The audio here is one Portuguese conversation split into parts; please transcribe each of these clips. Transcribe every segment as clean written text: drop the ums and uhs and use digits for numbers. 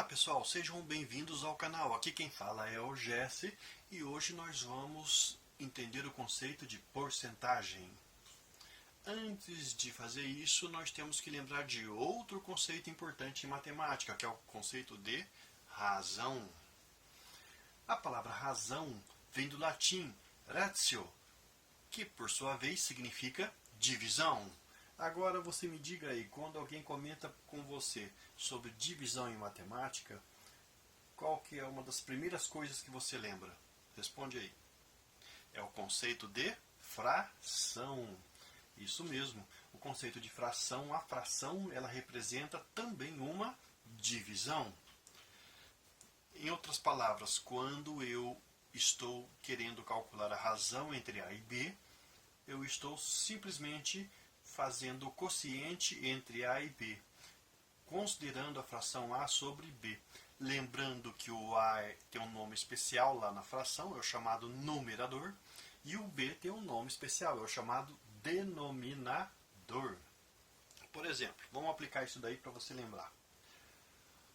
Olá pessoal, sejam bem-vindos ao canal. Aqui quem fala é o Jesse e hoje nós vamos entender o conceito de porcentagem. Antes de fazer isso, nós temos que lembrar de outro conceito importante em matemática, que é o conceito de razão. A palavra razão vem do latim ratio, que por sua vez significa divisão. Agora você me diga aí, quando alguém comenta com você sobre divisão em matemática, qual que é uma das primeiras coisas que você lembra? Responde aí. É o conceito de fração. Isso mesmo, o conceito de fração, a fração, ela representa também uma divisão. Em outras palavras, quando eu estou querendo calcular a razão entre A e B, eu estou simplesmente fazendo o quociente entre A e B, considerando a fração A sobre B. Lembrando que o A tem um nome especial lá na fração, é o chamado numerador, e o B tem um nome especial, é o chamado denominador. Por exemplo, vamos aplicar isso daí para você lembrar.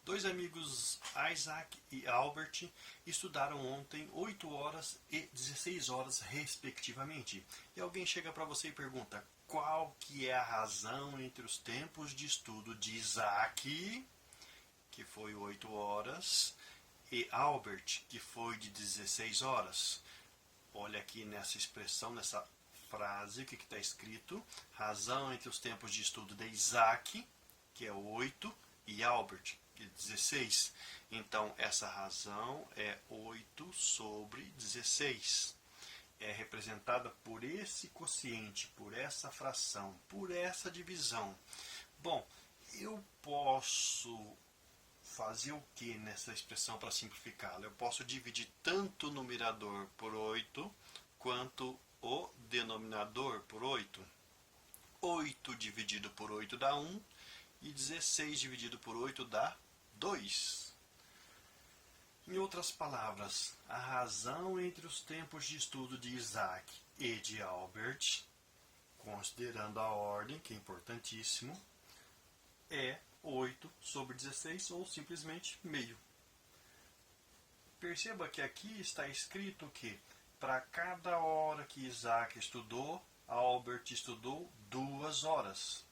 Dois amigos, Isaac e Albert, estudaram ontem 8 horas e 16 horas respectivamente. E alguém chega para você e pergunta: qual que é a razão entre os tempos de estudo de Isaac, que foi 8 horas, e Albert, que foi de 16 horas? Olha aqui nessa expressão, nessa frase, o que está escrito: razão entre os tempos de estudo de Isaac, que é 8, e Albert, que é 16. Então, essa razão é 8 sobre 16. É representada por esse quociente, por essa fração, por essa divisão. Bom, eu posso fazer o que nessa expressão para simplificá-la? Eu posso dividir tanto o numerador por 8, quanto o denominador por 8. 8 dividido por 8 dá 1, e 16 dividido por 8 dá 2. Em outras palavras, a razão entre os tempos de estudo de Isaac e de Albert, considerando a ordem, que é importantíssimo, é 8 sobre 16, ou simplesmente meio. Perceba que aqui está escrito que para cada hora que Isaac estudou, Albert estudou 2 horas.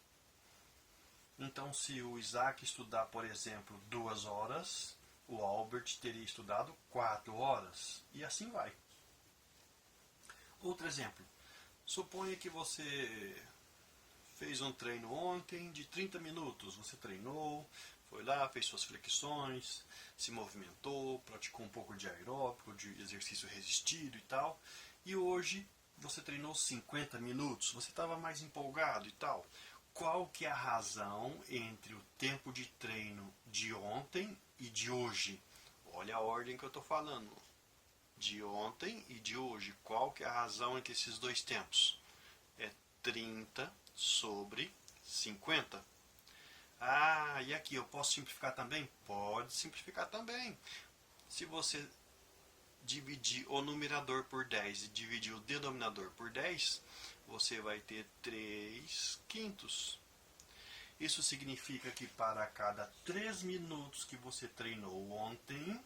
Então, se o Isaac estudar, por exemplo, 2 horas, o Albert teria estudado 4 horas. E assim vai. Outro exemplo. Suponha que você fez um treino ontem de 30 minutos. Você treinou, foi lá, fez suas flexões, se movimentou, praticou um pouco de aeróbico, de exercício resistido e tal. E hoje você treinou 50 minutos. Você estava mais empolgado e tal. Qual que é a razão entre o tempo de treino de ontem e de hoje? Olha a ordem que eu estou falando. De ontem e de hoje. Qual que é a razão entre esses dois tempos? É 30 sobre 50. Ah, e aqui eu posso simplificar também? Pode simplificar também. Se você dividir o numerador por 10 e dividir o denominador por 10, você vai ter 3 quintos. Isso significa que para cada 3 minutos que você treinou ontem,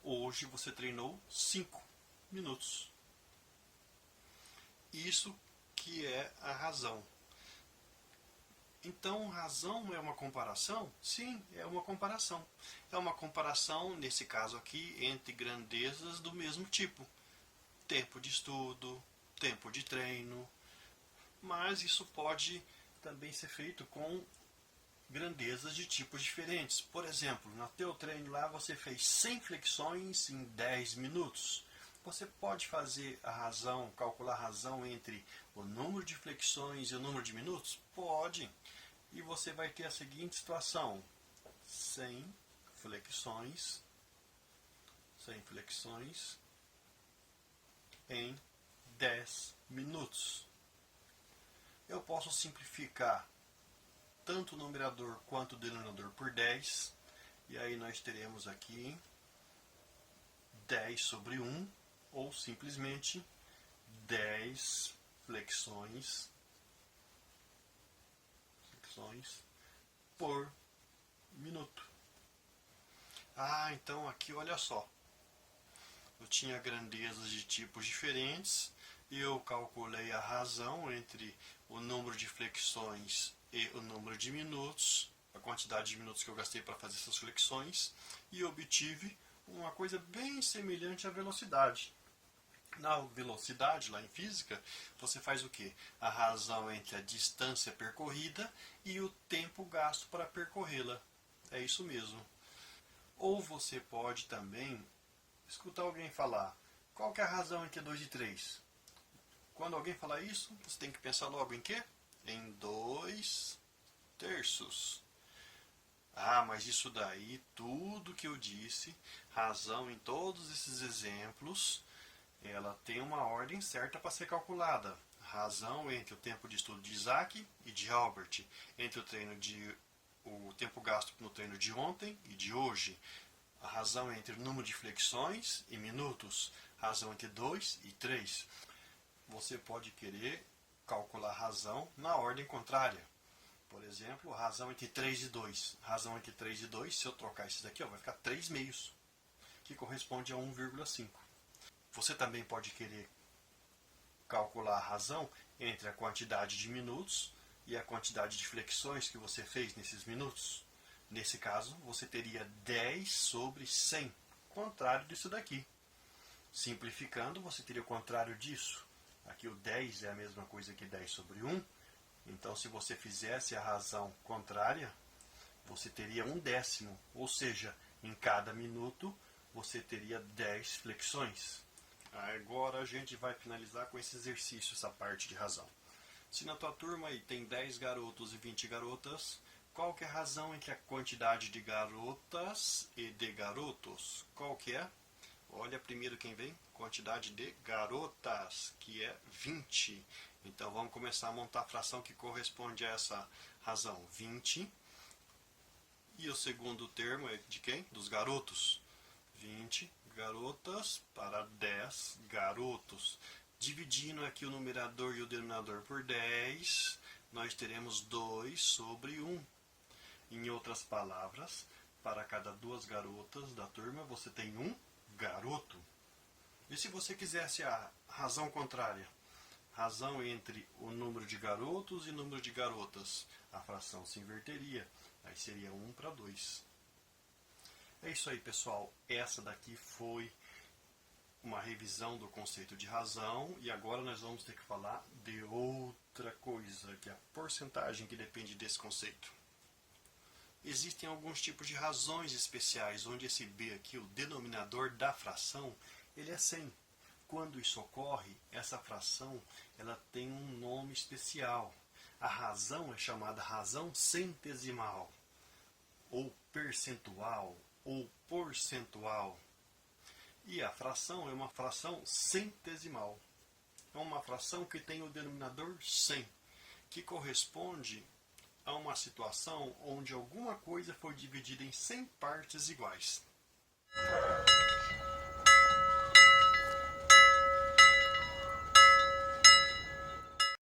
hoje você treinou 5 minutos. Isso que é a razão. Então, razão é uma comparação? Sim, é uma comparação. É uma comparação, nesse caso aqui, entre grandezas do mesmo tipo. Tempo de estudo, tempo de treino. Mas isso pode também ser feito com grandezas de tipos diferentes. Por exemplo, no teu treino lá você fez 100 flexões em 10 minutos. Você pode fazer a razão, calcular a razão entre o número de flexões e o número de minutos? Pode. E você vai ter a seguinte situação: 100 flexões em 10 minutos. Eu posso simplificar tanto o numerador quanto o denominador por 10. E aí nós teremos aqui 10 sobre 1, ou simplesmente 10 flexões por minuto. Ah, então aqui olha só. Eu tinha grandezas de tipos diferentes e eu calculei a razão entre o número de flexões e o número de minutos, a quantidade de minutos que eu gastei para fazer essas flexões, e obtive uma coisa bem semelhante à velocidade. Na velocidade, lá em física, você faz o quê? A razão entre a distância percorrida e o tempo gasto para percorrê-la. É isso mesmo. Ou você pode também escutar alguém falar: qual que é a razão entre 2 e 3? Quando alguém falar isso, você tem que pensar logo em quê? Em 2 terços. Ah, mas isso daí, tudo que eu disse, razão em todos esses exemplos, ela tem uma ordem certa para ser calculada. Razão entre o tempo de estudo de Isaac e de Albert, entre o tempo gasto no treino de ontem e de hoje, a razão entre o número de flexões e minutos, razão entre 2 e 3. Você pode querer calcular a razão na ordem contrária. Por exemplo, razão entre 3 e 2. Razão entre 3 e 2, se eu trocar isso daqui, vai ficar 3 meios, que corresponde a 1,5. Você também pode querer calcular a razão entre a quantidade de minutos e a quantidade de flexões que você fez nesses minutos. Nesse caso, você teria 10 sobre 100, contrário disso daqui. Simplificando, você teria o contrário disso. Aqui o 10 é a mesma coisa que 10 sobre 1. Então, se você fizesse a razão contrária, você teria 1/10, ou seja, em cada minuto você teria 10 flexões. Agora a gente vai finalizar com esse exercício, essa parte de razão. Se na tua turma aí tem 10 garotos e 20 garotas, qual que é a razão entre a quantidade de garotas e de garotos? Qual que é? Olha primeiro quem vem, quantidade de garotas, que é 20. Então vamos começar a montar a fração que corresponde a essa razão, 20. E o segundo termo é de quem? Dos garotos. 20 garotas para 10 garotos. Dividindo aqui o numerador e o denominador por 10, nós teremos 2 sobre 1. Em outras palavras, para cada 2 garotas da turma, você tem um garoto. E se você quisesse a razão contrária? Razão entre o número de garotos e o número de garotas. A fração se inverteria. Aí seria 1 para 2. É isso aí, pessoal. Essa daqui foi uma revisão do conceito de razão. E agora nós vamos ter que falar de outra coisa, que é a porcentagem que depende desse conceito. Existem alguns tipos de razões especiais, onde esse b aqui, o denominador da fração, ele é 100. Quando isso ocorre, essa fração ela tem um nome especial. A razão é chamada razão centesimal, ou percentual, ou porcentual. E a fração é uma fração centesimal. É uma fração que tem o denominador 100, que corresponde a uma situação onde alguma coisa foi dividida em 100 partes iguais.